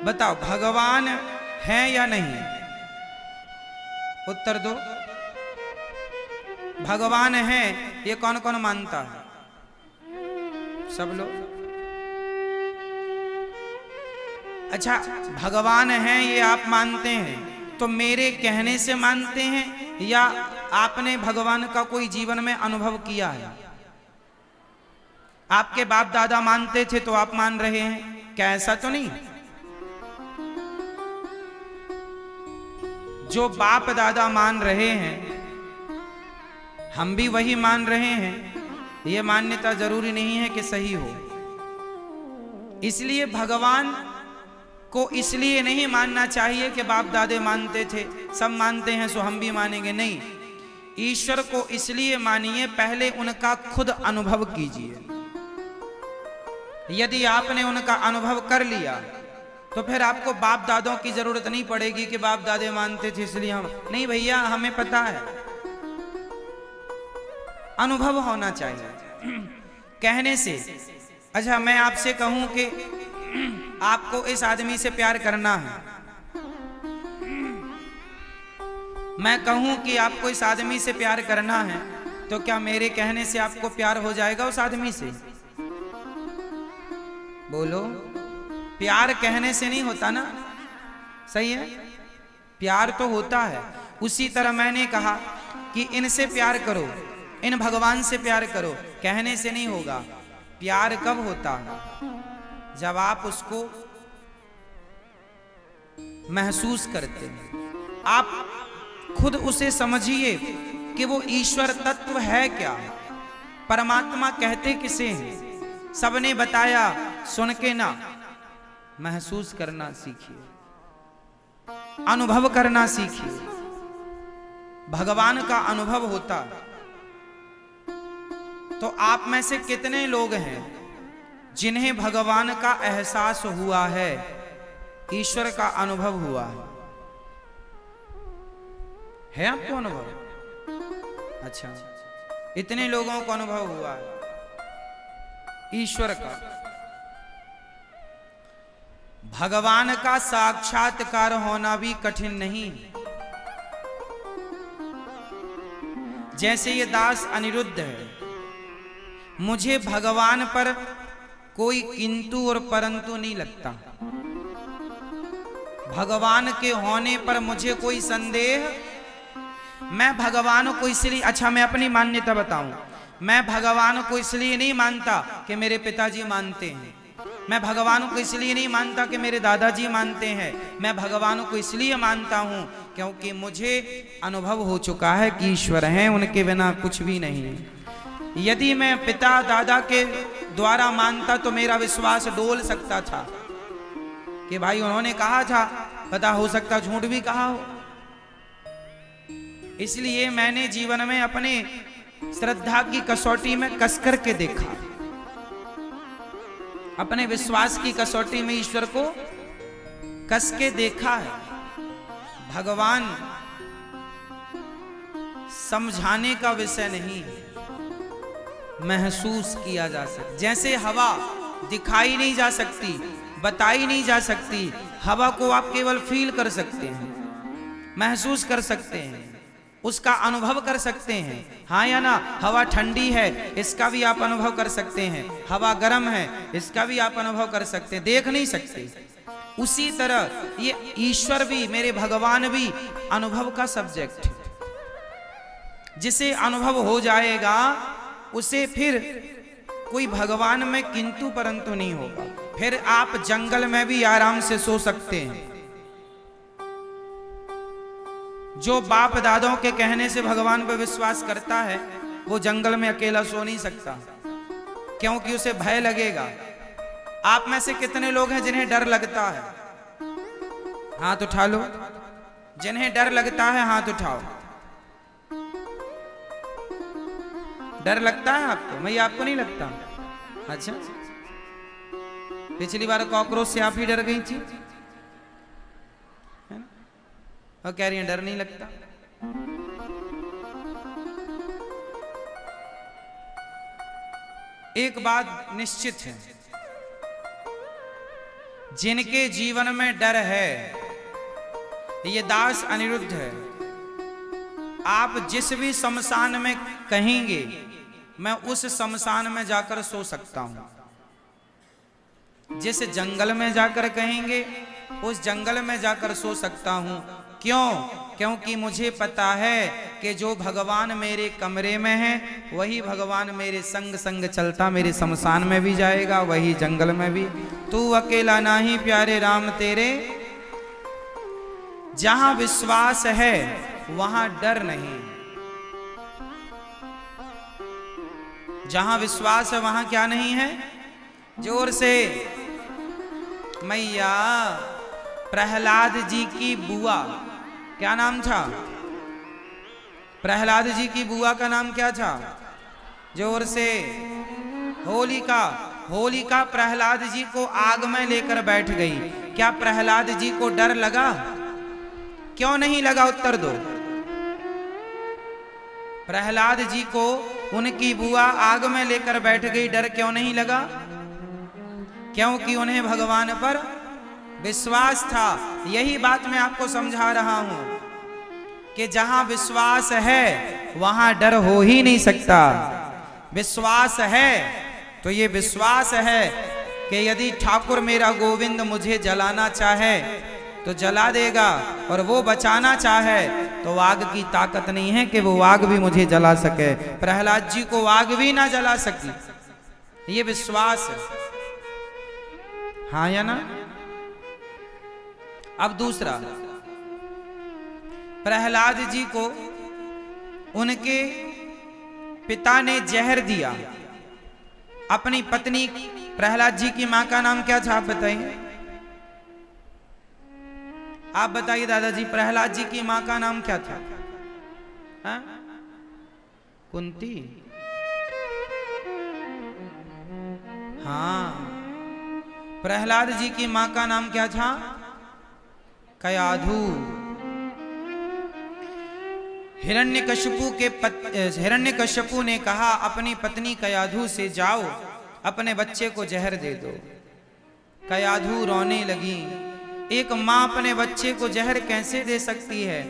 बताओ भगवान है या नहीं? उत्तर दो। भगवान है ये कौन कौन मानता है? सब लोग। अच्छा, भगवान है ये आप मानते हैं तो मेरे कहने से मानते हैं या आपने भगवान का कोई जीवन में अनुभव किया है? आपके बाप दादा मानते थे तो आप मान रहे हैं, क्या ऐसा तो नहीं? जो बाप दादा मान रहे हैं हम भी वही मान रहे हैं, यह मान्यता जरूरी नहीं है कि सही हो। इसलिए भगवान को इसलिए नहीं मानना चाहिए कि बाप दादे मानते थे, सब मानते हैं सो हम भी मानेंगे, नहीं। ईश्वर को इसलिए मानिए पहले उनका खुद अनुभव कीजिए। यदि आपने उनका अनुभव कर लिया तो फिर आपको बाप दादों की जरूरत नहीं पड़ेगी कि बाप दादे मानते थे इसलिए हम नहीं। भैया हमें पता है, अनुभव होना चाहिए कहने से। अच्छा, मैं आपसे कहूं कि आपको इस आदमी से प्यार करना है, मैं कहूं कि आपको इस आदमी से प्यार करना है तो क्या मेरे कहने से आपको प्यार हो जाएगा उस आदमी से? बोलो। प्यार कहने से नहीं होता ना, सही है? प्यार तो होता है। उसी तरह मैंने कहा कि इनसे प्यार करो, इन भगवान से प्यार करो, कहने से नहीं होगा। प्यार कब होता है? जब आप उसको महसूस करते हैं, आप खुद उसे समझिए कि वो ईश्वर तत्व है क्या, परमात्मा कहते किसे हैं। सबने बताया सुन के ना, महसूस करना सीखिए, अनुभव करना सीखिए। भगवान का अनुभव होता। तो आप में से कितने लोग हैं जिन्हें भगवान का एहसास हुआ है, ईश्वर का अनुभव हुआ है आपको अनुभव? अच्छा, इतने लोगों को अनुभव हुआ है ईश्वर का। भगवान का साक्षात्कार होना भी कठिन नहीं। जैसे ये दास अनिरुद्ध है, मुझे भगवान पर कोई किंतु और परंतु नहीं लगता। भगवान के होने पर मुझे कोई संदेह, मैं भगवान को इसलिए, अच्छा मैं अपनी मान्यता बताऊं, मैं भगवान को इसलिए नहीं मानता कि मेरे पिताजी मानते हैं, मैं भगवान को इसलिए नहीं मानता कि मेरे दादाजी मानते हैं, मैं भगवान को इसलिए मानता हूं क्योंकि मुझे अनुभव हो चुका है कि ईश्वर हैं, उनके बिना कुछ भी नहीं है। यदि मैं पिता दादा के द्वारा मानता तो मेरा विश्वास डोल सकता था कि भाई उन्होंने कहा था, पता हो सकता झूठ भी कहा हो। इसलिए मैंने जीवन में अपने श्रद्धा की कसौटी में कसकर के देखा, अपने विश्वास की कसौटी में ईश्वर को कस के देखा है। भगवान समझाने का विषय नहीं है, महसूस किया जा सकता। जैसे हवा दिखाई नहीं जा सकती, बताई नहीं जा सकती, हवा को आप केवल फील कर सकते हैं, महसूस कर सकते हैं, उसका अनुभव कर सकते हैं, हाँ या ना। हवा ठंडी है इसका भी आप अनुभव कर सकते हैं, हवा गर्म है इसका भी आप अनुभव कर सकते हैं, देख नहीं सकते। उसी तरह ये ईश्वर भी, मेरे भगवान भी अनुभव का सब्जेक्ट है। जिसे अनुभव हो जाएगा उसे फिर कोई भगवान में किंतु परंतु नहीं होगा। फिर आप जंगल में भी आराम से सो सकते हैं। जो बाप दादों के कहने से भगवान पर विश्वास करता है वो जंगल में अकेला सो नहीं सकता, क्योंकि उसे भय लगेगा। आप में से कितने लोग हैं जिन्हें डर लगता है? हाथ उठा लो। जिन्हें डर लगता है हाथ उठाओ। डर लगता है आपको? मैं आपको नहीं लगता? अच्छा, पिछली बार कॉकरोच से आप ही डर गई थी, है ना? और कह रही है डर नहीं लगता। एक बात निश्चित है, जिनके जीवन में डर है, ये दास अनिरुद्ध है। आप जिस भी शमशान में कहेंगे मैं उस शमशान में जाकर सो सकता हूं। जिस जंगल में जाकर कहेंगे उस जंगल में जाकर सो सकता हूं। क्यों? क्योंकि मुझे पता है कि जो भगवान मेरे कमरे में है वही भगवान मेरे संग संग चलता मेरे शमशान में भी जाएगा, वही जंगल में भी। तू अकेला नाही प्यारे राम तेरे, जहां विश्वास है वहां डर नहीं। जहां विश्वास है वहां क्या नहीं है? जोर से। मैया प्रहलाद जी की बुआ, क्या नाम था? प्रहलाद जी की बुआ का नाम क्या था? जोर से। होलिका। होलिका प्रहलाद जी को आग में लेकर बैठ गई। क्या प्रहलाद जी को डर लगा? क्यों नहीं लगा? उत्तर दो। प्रहलाद जी को उनकी बुआ आग में लेकर बैठ गई, डर क्यों नहीं लगा? क्योंकि उन्हें भगवान पर विश्वास था। यही बात मैं आपको समझा रहा हूं कि जहां विश्वास है वहां डर हो ही नहीं सकता। विश्वास है तो ये विश्वास है कि यदि ठाकुर मेरा गोविंद मुझे जलाना चाहे तो जला देगा, और वो बचाना चाहे तो आग की ताकत नहीं है कि वो आग भी मुझे जला सके। प्रहलाद जी को आग भी ना जला सकी, ये विश्वास है। हाँ या ना? अब दूसरा, प्रहलाद जी को उनके पिता ने जहर दिया। अपनी पत्नी, प्रहलाद जी की मां का नाम क्या था? आप बताइए। आप बताइए दादाजी, प्रहलाद जी की मां का नाम क्या था? हाँ? कुंती। हाँ, प्रहलाद जी की मां का नाम क्या था? कयाधु। हिरण्यकश्यपु ने कहा अपनी पत्नी कयाधु से, जाओ अपने बच्चे को जहर दे दो। कयाधु रोने लगी। एक मां अपने बच्चे को जहर कैसे दे सकती है?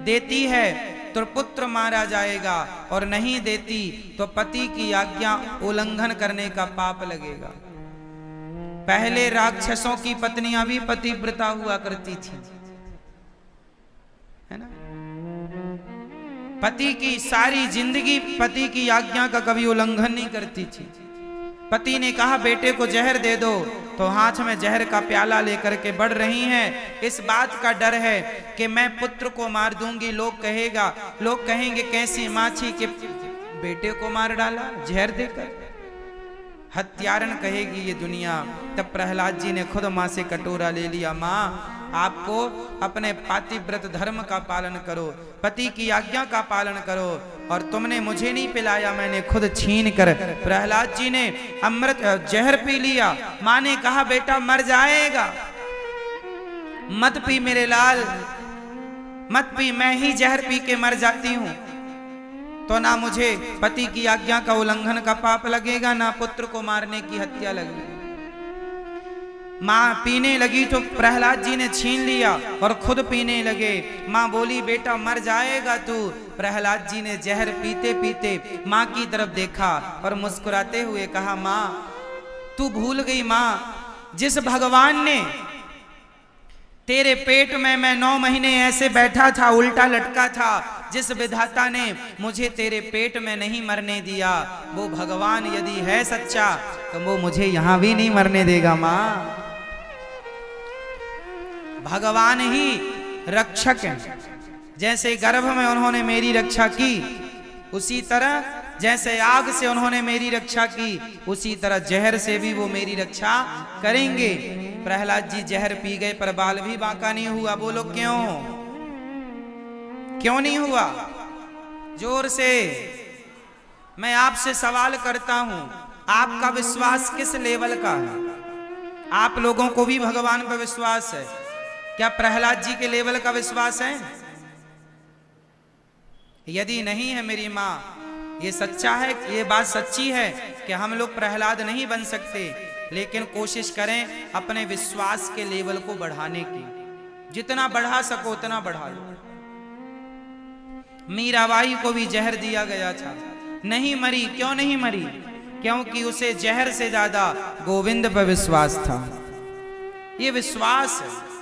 देती है तो पुत्र मारा जाएगा, और नहीं देती तो पति की आज्ञा उल्लंघन करने का पाप लगेगा। पहले राक्षसों की पत्नियां भी पतिव्रता हुआ करती थी, है ना? पति की सारी जिंदगी पति की आज्ञा का कभी उल्लंघन नहीं करती थी। पति ने कहा बेटे को जहर दे दो, तो हाथ में जहर का प्याला लेकर के बढ़ रही हैं। इस बात का डर है कि मैं पुत्र को मार दूंगी, लोग कहेंगे कैसी माँ थी कि बेटे को मार डाला जहर देकर, हत्यारन कहेगी ये दुनिया। तब प्रहलाद जी ने खुद माँ से कटोरा ले लिया। माँ, आपको अपने पातिव्रत धर्म का पालन करो, पति की आज्ञा का पालन करो, और तुमने मुझे नहीं पिलाया, मैंने खुद छीन कर। प्रहलाद जी ने अमृत जहर पी लिया। माँ ने कहा बेटा मर जाएगा, मत पी मेरे लाल, मत पी, मैं ही जहर पी के मर जाती हूं तो ना मुझे पति की आज्ञा का उल्लंघन का पाप लगेगा, ना पुत्र को मारने की हत्या लगेगी। माँ पीने लगी तो प्रहलाद जी ने छीन लिया और खुद पीने लगे। माँ बोली बेटा मर जाएगा तू। प्रहलाद जी ने जहर पीते पीते माँ की तरफ देखा और मुस्कुराते हुए कहा माँ तू भूल गई माँ, जिस भगवान ने तेरे पेट में मैं 9 महीने ऐसे बैठा था, उल्टा लटका था, जिस विधाता ने मुझे तेरे पेट में नहीं मरने दिया, वो भगवान यदि है सच्चा तो वो मुझे यहां भी नहीं मरने देगा। माँ भगवान ही रक्षक है। जैसे गर्भ में उन्होंने मेरी रक्षा की, उसी तरह जैसे आग से उन्होंने मेरी रक्षा की, उसी तरह जहर से भी वो मेरी रक्षा करेंगे। प्रहलाद जी जहर पी गए पर बाल भी बांका नहीं हुआ। बोलो क्यों? क्यों नहीं हुआ? जोर से। मैं आपसे सवाल करता हूं, आपका विश्वास किस लेवल का है? आप लोगों को भी भगवान पर विश्वास है? क्या प्रहलाद जी के लेवल का विश्वास है? यदि नहीं है मेरी माँ, ये सच्चा है, ये बात सच्ची है कि हम लोग प्रहलाद नहीं बन सकते, लेकिन कोशिश करें अपने विश्वास के लेवल को बढ़ाने की। जितना बढ़ा सको उतना बढ़ा लो। मीराबाई को भी जहर दिया गया था, नहीं मरी। क्यों नहीं मरी? क्योंकि उसे जहर से ज्यादा गोविंद पर विश्वास था। ये विश्वास है।